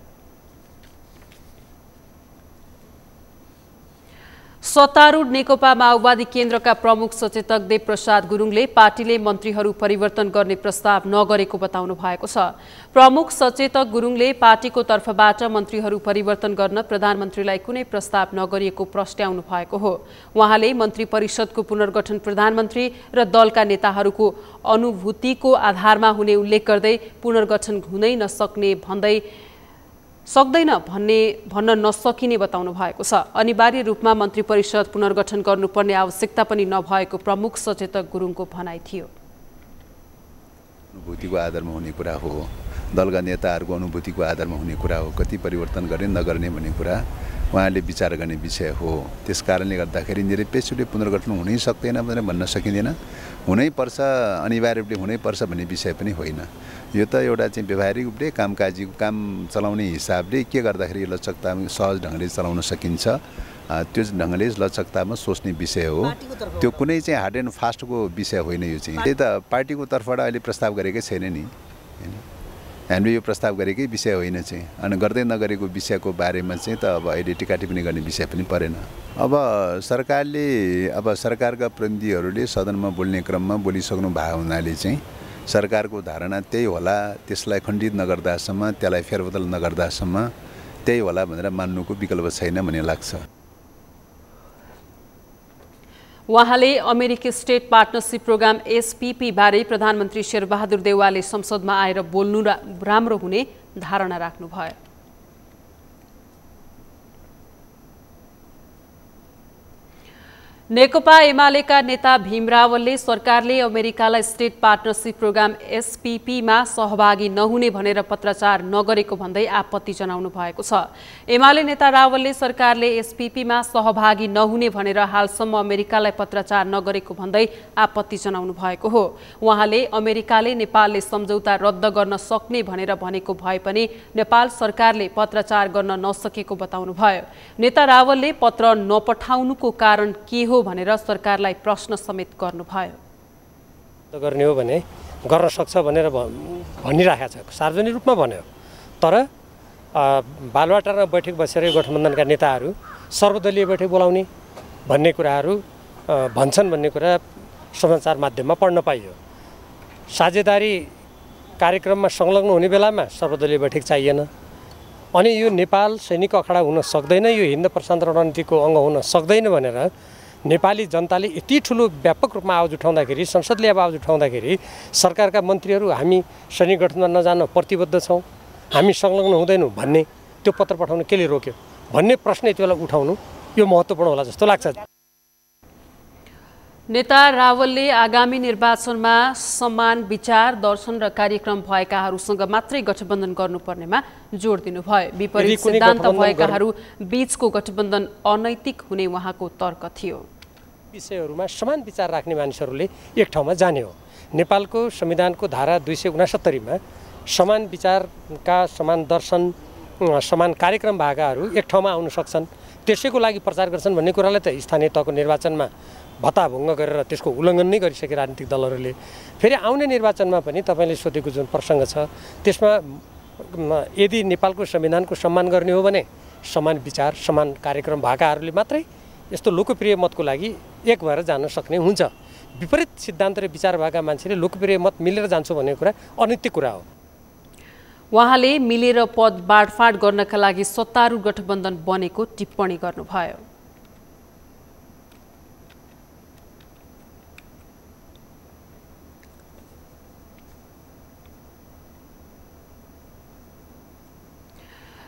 सत्तारूढ नेकपा माओवादी केन्द्रका प्रमुख सचेतक देवप्रसाद गुरुङले पार्टीले मन्त्रीहरू परिवर्तन गर्ने प्रस्ताव नगरेको बताउनु भएको छ। प्रमुख सचेतक गुरुङले पार्टीको तर्फबाट मन्त्रीहरू परिवर्तन गर्न प्रधानमन्त्रीलाई कुनै प्रस्ताव नगरिएको प्रस्ट्याउनु भएको हो। उहाँले मन्त्री परिषदको पुनर्गठन प्रधानमन्त्री र दलका नेताहरूको अनुभूतिको आधारमा हुने उल्लेख गर्दै पुनर्गठन हुनै सक्दैन भन्न नसकिने बताउनु भएको छ। अनिवार्य रूपमा मन्त्री परिषद पुनर्गठन गर्नुपर्ने आवश्यकता पनि नभएको प्रमुख सचेतक गुरुङको भनाइ थियो। अनुभूतिको आधारमा हुने कुरा हो, दलका नेताहरूको अनुभूतिको आधारमा हुने कुरा हो। कति परिवर्तन गर्ने नगर्ने भन्ने कुरा उहाँले विचार गर्ने विषय हो। त्यस कारणले गर्दाखेरि निरपेक्ष रूपले पुनर्गठन हुनै सक्दैन भनेर भन्न सकिँदैन। हुनैपर्छ, अनिवार्य रूपले हुनैपर्छ भन्ने विषय पनि होइन। यो त एउटा चाहिँ व्यवहारिक रूपले कामकाजीको काम चलाउने हिसाबले के गर्दाखेरि लचकतामा सहज ढङ्गले चलाउन सकिन्छ, त्यो ढङ्गले लचकतामा सोच्ने विषय हो। त्यो कुनै चाहिँ हार्ड एन्ड फास्टको विषय होइन। यो चाहिँ त्यही त पार्टीको तर्फबाट अहिले प्रस्ताव गरेकै छैन नि, होइन। हामीले यो प्रस्ताव गरेकै विषय होइन चाहिँ, अनि गर्दै नगरेको विषयको बारेमा चाहिँ त अब अहिले टिका टिप्पणी गर्ने विषय पनि परेन। अब सरकारका प्रतिनिधिहरूले सदनमा बोल्ने क्रममा बोलिसक्नु भएको हुनाले चाहिँ सरकारको धारणा त्यही होला, त्यसलाई खण्डित नगर्दासम्म, त्यसलाई फेरबदल नगर्दासम्म त्यही होला भनेर मान्नुको विकल्प छैन भन्ने लाग्छ। उहाँले अमेरिकी स्टेट पार्टनरसिप प्रोग्राम SPP बारे प्रधानमन्त्री शेरबहादुर देउवाले संसदमा आएर बोल्नु राम्रो हुने धारणा राख्नुभयो। नेकपा एमालेका नेता भीम रावलले सरकारले अमेरिकालाई स्टेट पार्टनरसिप प्रोग्राम SPP मा सहभागी नहुने भनेर पत्राचार नगरेको भन्दै आपत्ति जनाउनु भएको छ। एमाले नेता रावलले सरकारले SPP मा सहभागी नहुने भनेर हालसम्म अमेरिकालाई पत्राचार नगरेको भन्दै आपत्ति जनाउनु भएको हो। उहाँले अमेरिकाले नेपालले सम्झौता रद्द गर्न सक्ने भनेर भनेको भए पनि नेपाल सरकारले पत्राचार गर्न नसकेको बताउनुभयो। नेता रावलले पत्र नपठाउनुको कारण के हो भनेर सरकारलाई प्रश्न समेत गर्नुभयो। गर्ने हो भने गर्न सक्छ भनेर भनिरहेको छ, सार्वजनिक रूपमा भन्यो। तर बालुवाटारमा बैठक बसेर गठबन्धनका नेताहरू सर्वदलीय बैठक बोलाउने भन्ने कुराहरू भन्छन् भन्ने कुरा समाचार माध्यममा पढ्न पाइयो। साझेदारी कार्यक्रममा संलग्न हुने बेलामा सर्वदलीय बैठक चाहिएन। अनि यो नेपाल सैनिक अखाडा हुन सक्दैन, यो हिन्द प्रशान्त रणनीतिको अङ्ग हुन सक्दैन भनेर नेपाली जनताले यति ठुलो व्यापक रूपमा आवाज उठाउँदाखेरि, संसदले अब आवाज उठाउँदाखेरि सरकारका मन्त्रीहरू हामी सैनिक गठबन्धनमा नजान प्रतिबद्ध छौँ, हामी संलग्न हुँदैनौँ भन्ने त्यो पत्र पठाउनु केले रोक्यो भन्ने प्रश्न यति बेला उठाउनु यो महत्त्वपूर्ण होला जस्तो लाग्छ। नेता रावलले आगामी निर्वाचनमा समान विचार, दर्शन र कार्यक्रम भएकाहरूसँग मात्रै गठबन्धन गर्नुपर्नेमा जोड दिनुभयो। विपरीत सिद्धान्त भएकाहरू बीचको गठबन्धन अनैतिक हुने उहाँको तर्क थियो। विषयहरूमा समान विचार राख्ने मानिसहरूले एक ठाउँमा जाने हो। नेपालको संविधानको धारा 269 मा समान विचारका, समान दर्शन, समान कार्यक्रम भएकाहरू एक ठाउँमा आउन सक्छन्, त्यसैको लागि प्रचार गर्छन् भन्ने कुरालाई त स्थानीय तहको निर्वाचनमा भत्ताभङ्ग गरेर त्यसको उल्लङ्घन नै गरिसके राजनीतिक दलहरूले। फेरि आउने निर्वाचनमा पनि तपाईँले सोधेको जुन प्रसङ्ग छ त्यसमा यदि नेपालको संविधानको सम्मान गर्ने हो भने समान विचार, समान कार्यक्रम भएकाहरूले मात्रै यस्तो लोकप्रिय मतको लागि एक भएर जान सक्ने हुन्छ। विपरीत सिद्धान्त र विचार भएका मान्छेले लोकप्रिय मत मिलेर जान्छ भन्ने कुरा अनैतिक कुरा हो। उहाँले मिलेर पद बाँडफाँड गर्नका लागि सत्तारूढ गठबन्धन बनेको टिप्पणी गर्नुभयो।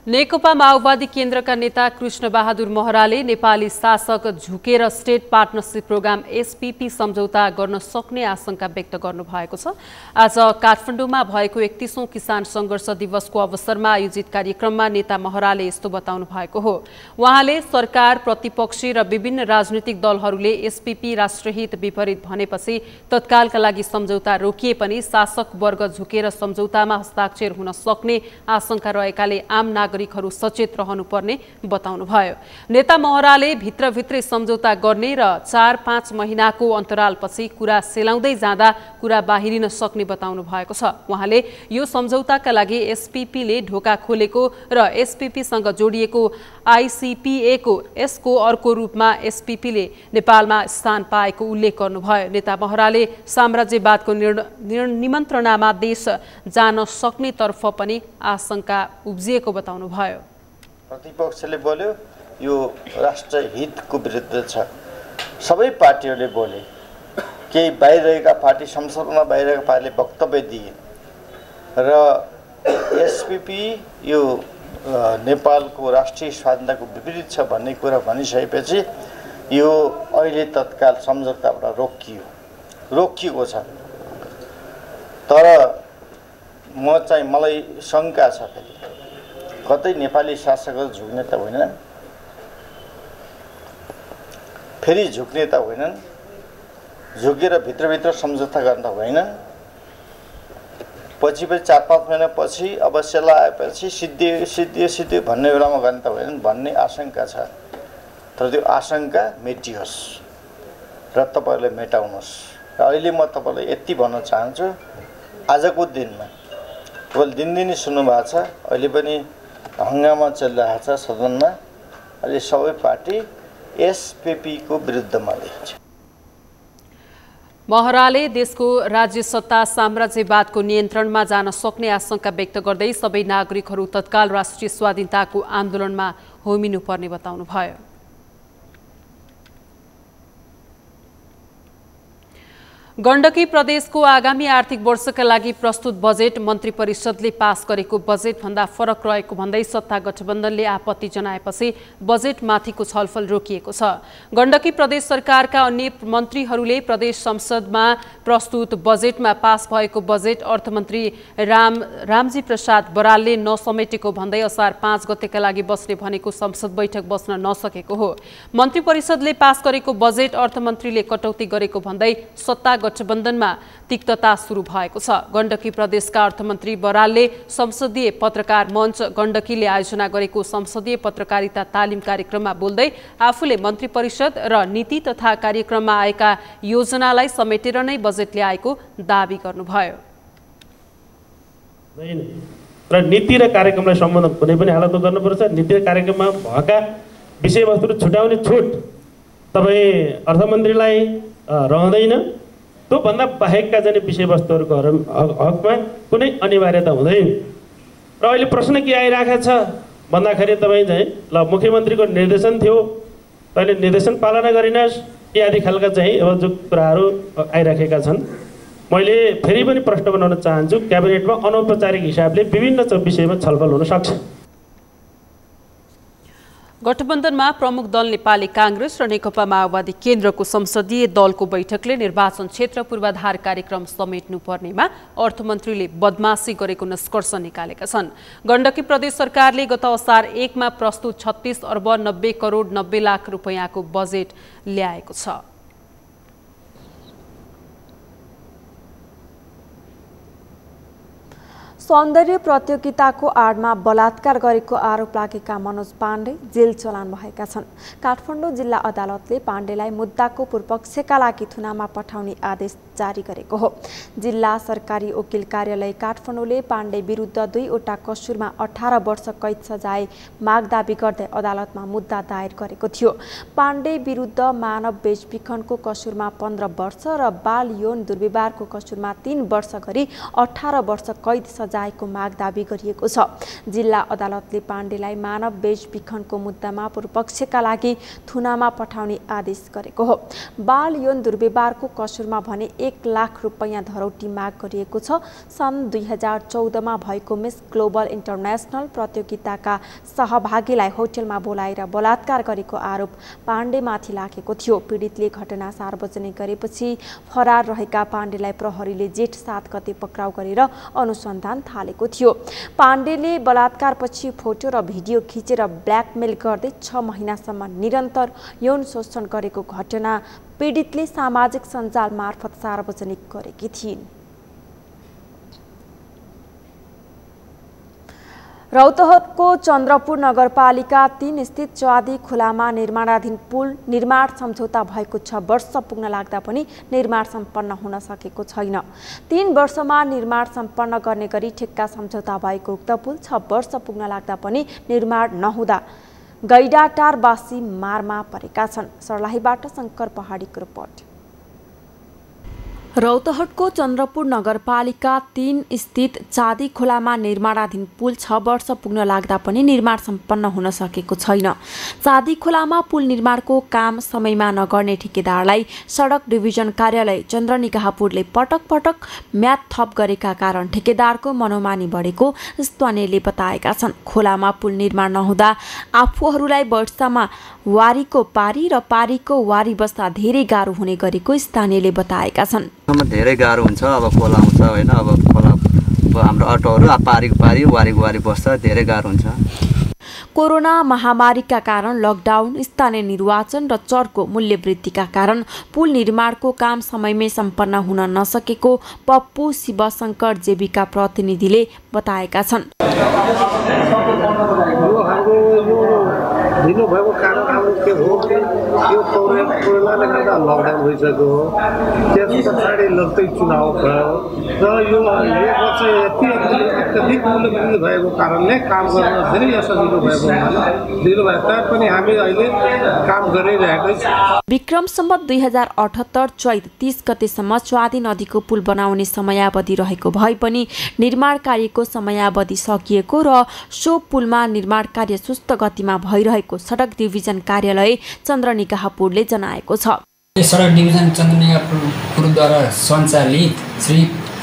नेकपा माओवादी केन्द्रका नेता कृष्णबहादुर महराले नेपाली शासक झुकेर स्टेट पार्टनरसिप प्रोग्राम SPP सम्झौता गर्न सक्ने आशंका व्यक्त गर्नुभएको छ। आज काठमाडौँमा भएको 31औं किसान सङ्घर्ष दिवसको अवसरमा आयोजित कार्यक्रममा नेता महराले यस्तो बताउनु भएको हो। उहाँले सरकार, प्रतिपक्षी र विभिन्न राजनीतिक दलहरूले SPP राष्ट्रहित विपरीत भनेपछि तत्कालका लागि सम्झौता रोकिए पनि शासक वर्ग झुकेर सम्झौतामा हस्ताक्षर हुन सक्ने आशंका रहेकाले आम नागरिक नागरिकहरू सचेत रहनुपर्ने बताउनुभयो। नेता महराले भित्रभित्रै सम्झौता गर्ने र 4-5 महिनाको अन्तरालपछि कुरा सेलाउँदै जाँदा कुरा बाहिरिन सक्ने बताउनु भएको छ। उहाँले यो सम्झौताका लागि एसपीपीले ढोका खोलेको र एसपीपीसँग जोडिएको आईसीपीए को यसको अर्को रूपमा एसपीपीले नेपालमा स्थान पाएको उल्लेख गर्नुभयो। नेता महराले साम्राज्यवादको निमन्त्रणामा देश जान सक्ने तर्फ पनि आशंका उब्जिएको बताउनुभयो। प्रतिपक्षले बोल्यो यो राष्ट्र हितको विरुद्ध छ। सबै पार्टीहरूले बोले, केही बाहिर रहेका पार्टी, संसदमा बाहिरका पार्टीले वक्तव्य दिए र एसपीपी यो नेपालको राष्ट्रिय स्वाधीनताको विपरीत छ भन्ने कुरा भनिसकेपछि यो अहिले तत्काल सम्झौताबाट रोकिएको छ। तर मलाई शङ्का छ, कतै नेपाली शासकहरू झुक्ने त होइनन्, फेरि झुक्ने त होइनन्, झुकेर भित्रभित्र सम्झौता गर्न त होइनन्, पछि 4-5 महिनापछि अवश्य लगाएपछि सिद्धियो भन्ने बेलामा गर्ने त होइनन् भन्ने आशंका छ। तर त्यो आशंका मेटियोस् र तपाईँहरूले मेटाउनुहोस्। र अहिले म तपाईँलाई यति भन्न चाहन्छु, आजको दिनमा केवल दिनदिनै सुन्नुभएको छ, अहिले पनि हङ्गामा चलिरहेको छ सदनमा। अहिले सबै पार्टी एसपीपीको विरुद्धमा देखिन्छ। महराले देशको राज्य सत्ता साम्राज्यवादको नियन्त्रणमा जान सक्ने आशंका व्यक्त गर्दै सबै नागरिकहरू तत्काल राष्ट्रिय स्वाधीनताको आन्दोलनमा होमिनुपर्ने बताउनुभयो। गण्डकी प्रदेशको आगामी आर्थिक वर्षका लागि प्रस्तुत बजेट मन्त्री परिषदले पास गरेको बजेटभन्दा फरक रहेको भन्दै सत्ता गठबन्धनले आपत्ति जनाएपछि बजेटमाथिको छलफल रोकिएको छ। गण्डकी प्रदेश सरकारका अन्य मन्त्रीहरूले प्रदेश संसदमा प्रस्तुत बजेटमा पास भएको बजेट अर्थमन्त्री रामजी प्रसाद बरालले नसमेटेको भन्दै असार 5 गतेका लागि बस्ने भनेको संसद बैठक बस्न नसकेको हो। मन्त्री परिषदले पास गरेको बजेट अर्थमन्त्रीले कटौती गरेको भन्दै सत्ता गठबन्धनमा तिक्तता सुरु भएको छ। गण्डकी प्रदेशका अर्थमन्त्री बरालले संसदीय पत्रकार मञ्च गण्डकीले आयोजना गरेको संसदीय पत्रकारिता तालिम कार्यक्रममा बोल्दै आफूले मन्त्री परिषद र नीति तथा कार्यक्रममा आएका योजनालाई समेटेर नै बजेट ल्याएको दावी गर्नुभयो। र नीति र कार्यक्रमलाई सम्बन्धन कुनै पनि हालतमा गर्नुपर्छ। नीति र कार्यक्रममा भएका विषयवस्तुहरू छुट्याउने छुट तपाईँ अर्थमन्त्रीलाई रहँदैन। त्यो भन्दा बाहेकका चाहिँ विषयवस्तुहरूको हकमा कुनै अनिवार्यता हुँदैन। र अहिले प्रश्न के आइरहेको छ भन्दाखेरि तपाईँ चाहिँ ल मुख्यमन्त्रीको निर्देशन थियो, तैँले निर्देशन पालना गरिनस् इत्यादि खालका चाहिँ अब जो कुराहरू आइराखेका छन्। मैले फेरि पनि प्रश्न बनाउन चाहन्छु, क्याबिनेटमा अनौपचारिक हिसाबले विभिन्न विषयमा छलफल हुन सक्छ। गठबन्धनमा प्रमुख दल नेपाली कांग्रेस र नेकपा माओवादी केन्द्रको संसदीय दलको बैठकले निर्वाचन क्षेत्र पूर्वाधार कार्यक्रम समेट्नुपर्नेमा अर्थमन्त्रीले बदमासी गरेको निष्कर्ष निकालेका छन्। गण्डकी प्रदेश सरकारले गत असार 1 मा प्रस्तुत 36 अर्ब 90 करोड 90 लाख रुपैयाँको बजेट ल्याएको छ। सौन्दर्य प्रतियोगिताको आडमा बलात्कार गरेको आरोप लागेका मनोज पाण्डे जेल चलान भएका छन्। काठमाडौँ जिल्ला अदालतले पाण्डेलाई मुद्दाको पूर्वपक्षका लागि थुनामा पठाउने आदेश जारी गरेको हो। जिल्ला सरकारी वकिल कार्यालय काठमाडौँले पाण्डे विरुद्ध 2 वटा कसुरमा 18 वर्ष कैद सजाय माग दाबी गर्दै अदालतमा मुद्दा दायर गरेको थियो। पाण्डे विरुद्ध मानव बेचबिखनको कसुरमा 15 वर्ष र बाल यौन दुर्व्यवहारको कसुरमा 3 वर्ष गरी 18 वर्ष कैद सजायको माग दाबी गरिएको छ। जिल्ला अदालतले पाण्डेलाई मानव बेचबिखनको मुद्दामा पूर्वपक्षका लागि थुनामा पठाउने आदेश गरेको हो। बाल यौन दुर्व्यवहारको कसुरमा भने 1 लाख रुपैयाँ धरौटी माग गरिएको छ। सन् 2014 मा भएको मिस ग्लोबल इन्टरनेसनल प्रतियोगिताका सहभागीलाई होटलमा बोलाएर बलात्कार गरेको आरोप पाण्डेमाथि लागेको थियो। पीडितले घटना सार्वजनिक गरेपछि फरार रहेका पाण्डेलाई प्रहरीले जेठ 7 गते पक्राउ गरेर अनुसन्धान थालेको थियो। पाण्डेले बलात्कारपछि फोटो र भिडियो खिचेर ब्ल्याकमेल गर्दै 6 महिनासम्म निरन्तर यौन शोषण गरेको घटना पीडितले सामाजिक सञ्जाल मार्फत सार्वजनिक गरेकी थिइन्। रौतहटको चन्द्रपुर नगरपालिका 3 स्थित चाँदी खोलामा निर्माणाधीन पुल निर्माण सम्झौता भएको 6 वर्ष पुग्न लाग्दा पनि निर्माण सम्पन्न हुन सकेको छैन। 3 वर्षमा निर्माण सम्पन्न गर्ने गरी ठेक्का सम्झौता भएको उक्त पुल 6 वर्ष पुग्न लाग्दा पनि निर्माण नहुँदा गैडाटारवासी मारमा परेका छन्। सर्लाहीबाट शङ्कर पहाडीको रिपोर्ट। रौतहटको चन्द्रपुर नगरपालिका 3 स्थित चाँदी खोलामा निर्माणाधीन पुल 6 वर्ष पुग्न लाग्दा पनि निर्माण सम्पन्न हुन सकेको छैन। चाँदी खोलामा पुल निर्माणको काम समयमा नगर्ने ठेकेदारलाई सडक डिभिजन कार्यालय चन्द्रनिगाहपुरले पटक पटक म्याद थप गरेका कारण ठेकेदारको मनोमानी बढेको स्थानीयले बताएका छन्। खोलामा पुल निर्माण नहुँदा आफूहरूलाई वर्षामा वारीको पारी र पारीको वारी बस्दा धेरै गाह्रो हुने गरेको स्थानीयले बताएका छन्। धेरै गाह्रो हुन्छ। अब खोला आउँछ होइन, अब खोला हाम्रो अटोहरू पारीको पारी वारीको वारी बस्दा धेरै गाह्रो हुन्छ। कोरोना महामारीका कारण लकडाउन, स्थानीय निर्वाचन र चरको मूल्य वृद्धिका कारण पुल निर्माणको काम समयमै सम्पन्न हुन नसकेको पप्पू शिवशङ्कर जेबीका प्रतिनिधिले बताएका छन्। ढिलो भएको कारण अब के हो कि यो कोरोनाले गर्दा लकडाउन भइसक्यो हो, त्यस पछाडि लगतै चुनाव भयो र यो एक वर्ष अत्यधिक मूल्य भएको कारणले काम गर्न धेरै असजिलो भएको ढिलो भयो। तापनि हामी अहिले काम गरिरहेकै छौँ। विक्रम सम्वत 2078 चैत 30 गतेसम्म च्वादी नदीको पुल बनाउने समयावधि रहेको भए पनि निर्माण कार्यको समयावधि सकिएको र सो पुलमा निर्माण कार्य सुस्त गतिमा भइरहेको सडक डिभिजन कार्यालय चन्द्रनिगाहपुरले जनाएको छ। सडक डिभिजन चन्द्रनिगाहपुरद्वारा सञ्चालित श्री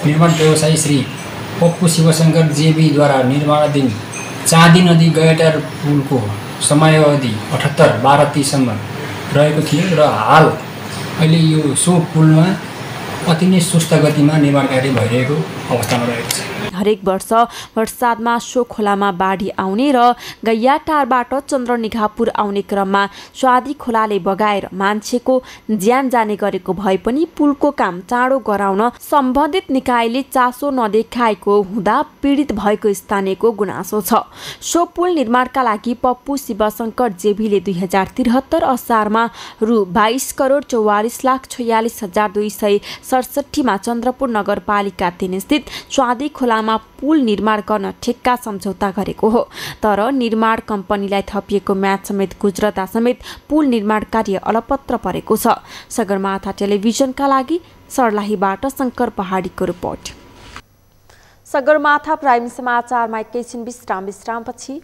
निर्माण व्यवसायी श्री पप्पू शिवशङ्कर जेबीद्वारा निर्माणाधीन चाँदी नदी गैटार पुलको समयावधि 78/12/30सम्म रहेको थियो र हाल अहिले यो सो पुलमा अति नै सुस्त गतिमा निर्माण कार्य भइरहेको अवस्थामा रहेको छ। हरेक वर्ष वर्षादमा सो खोलामा बाढी आउने र गैयाटारबाट चन्द्रनिगाहपुर आउने क्रममा स्वादी खोलाले बगाएर मान्छेको ज्यान जाने गरेको भए पनि पुलको काम चाँडो गराउन सम्बन्धित निकायले चासो नदेखाएको हुँदा पीडित भएको स्थानीयको गुनासो छ। सो पुल निर्माणका लागि पप्पू शिवशङ्कर जेबीले 2073 असारमा रु 22,44,46,267 मा चन्द्रपुर नगरपालिका 3 स्थित स्वादी खोलामा पुल निर्माण गर्न ठेक्का सम्झौता गरेको हो। तर निर्माण कम्पनीलाई थपिएको म्याद समेत गुज्रता समेत पुल निर्माण कार्य अलपत्र परेको छ। सगरमाथा टेलिभिजनका लागि सर्लाहीबाट शङ्कर पहाडीको रिपोर्ट। सगरमाथा प्राइम समाचारमा एकैछिन विश्रामपछि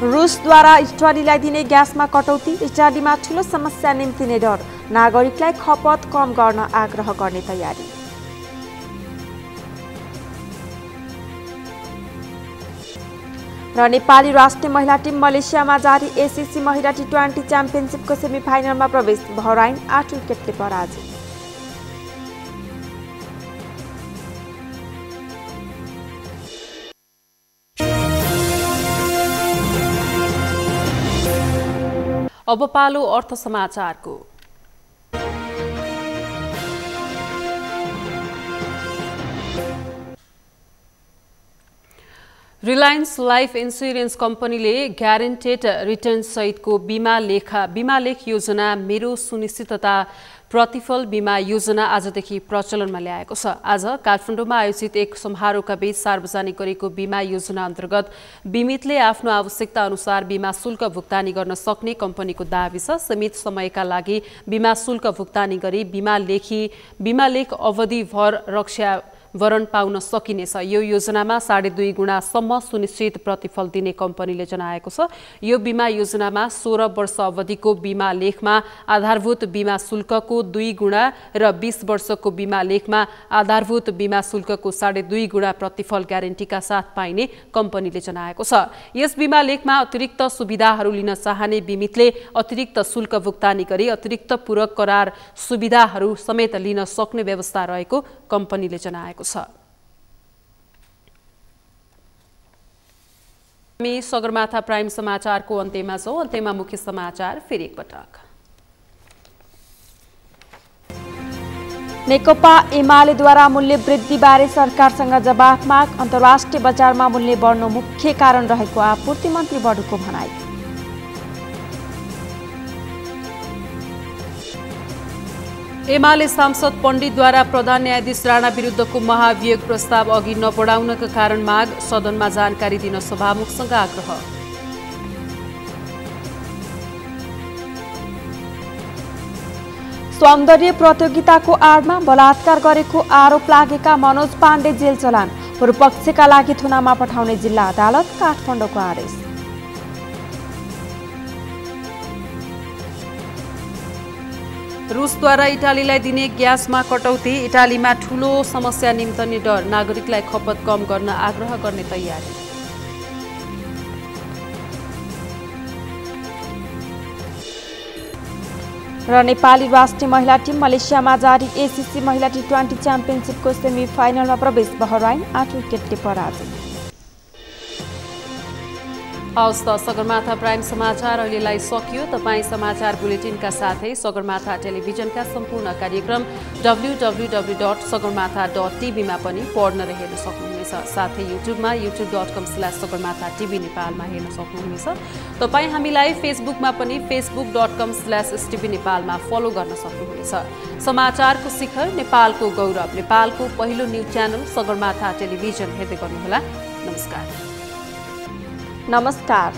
रुसद्वारा इटालीलाई दिने ग्यासमा कटौती, इटालीमा ठूलो समस्या निम्तिने डर, नागरिकलाई खपत कम गर्न आग्रह गर्ने तयारी। र नेपाली राष्ट्रिय महिला टिम मलेसियामा जारी एसीसी महिला टी20 च्याम्पियनसिपको सेमिफाइनलमा प्रवेश, बहराइन 8 विकेटले पराजित। अब पालो अर्थ समाचारको। रिलायन्स लाइफ इन्स्योरेन्स कम्पनीले ग्यारेन्टेड रिटर्न सहितको बीमा लेख योजना मेरो सुनिश्चितता प्रतिफल बीमा योजना आजदेखि प्रचलनमा ल्याएको छ। आज काठमाडौँमा आयोजित एक समारोहका बीच सार्वजनिक गरेको बीमा योजना अन्तर्गत बीमितले आफ्नो आवश्यकता अनुसार बीमा शुल्क भुक्तानी गर्न सक्ने कम्पनीको दाबी छ। सीमित समयका लागि बीमा शुल्क भुक्तानी गरी बीमा लेख अवधिभर रक्षा वरण पाउन सकिनेछ। यो योजनामा 2.5 गुणासम्म सुनिश्चित प्रतिफल दिने कम्पनीले जनाएको छ। यो बीमा योजनामा 16 वर्ष अवधिको बीमा लेखमा आधारभूत बीमा शुल्कको 2 गुणा र 20 वर्षको बीमा लेखमा आधारभूत बीमा शुल्कको 2.5 गुणा प्रतिफल ग्यारेन्टीका साथ पाइने कम्पनीले जनाएको छ। यस बीमा लेखमा अतिरिक्त सुविधाहरू लिन चाहने बीमितले अतिरिक्त शुल्क भुक्तानी गरी अतिरिक्त पूरक करार सुविधाहरू समेत लिन सक्ने व्यवस्था रहेको कम्पनीले जनाएको छ। हामी सगरमाथा प्राइम समाचारको अन्त्यमा छौं। अन्त्यमा मुख्य समाचार फेरि एकपटक। नेकपा एमालेद्वारा मूल्य वृद्धिबारे सरकारसँग जवाफ माग। अन्तर्राष्ट्रिय बजारमा मूल्य बढ्नु मुख्य कारण रहेको आपूर्ति मन्त्री बडुको भनाई। एमाले सांसद पण्डितद्वारा प्रधान न्यायाधीश राणा विरुद्धको महाभियोग प्रस्ताव अघि नबढाउनका कारण माग। सदनमा जानकारी दिन सभामुखसँग आग्रह। सौन्दर्य प्रतियोगिताको आडमा बलात्कार गरेको आरोप लागेका मनोज पाण्डे जेल चलान। पूर्वपक्षका लागि थुनामा पठाउने जिल्ला अदालत काठमाडौँको आदेश। रुसद्वारा इटालीलाई दिने ग्यासमा कटौती। इटालीमा ठूलो समस्या निम्तने डर। नागरिकलाई खपत कम गर्न आग्रह गर्ने तयारी। र नेपाली राष्ट्रिय महिला टिम मलेसियामा जारी एसीसी महिला टी20 च्याम्पियनसिपको सेमी फाइनलमा प्रवेश। बहराइन 8 विकेटले पराजय। हवस् त सगरमाथा प्राइम समाचार अहिलेलाई सकियो। तपाईँ समाचार बुलेटिनका साथै सगरमाथा टेलिभिजनका सम्पूर्ण कार्यक्रम www.sagarmatha.tv मा पनि पढ्न र हेर्न सक्नुहुनेछ। साथै युट्युबमा youtube.com/sagarmatha.tv नेपालमा हेर्न सक्नुहुनेछ। तपाईँ हामीलाई फेसबुकमा पनि facebook.com/stv नेपालमा फलो गर्न सक्नुहुनेछ। समाचारको शिखर नेपालको गौरव नेपालको पहिलो न्युज च्यानल सगरमाथा टेलिभिजन हेर्दै गर्नुहोला। नमस्कार।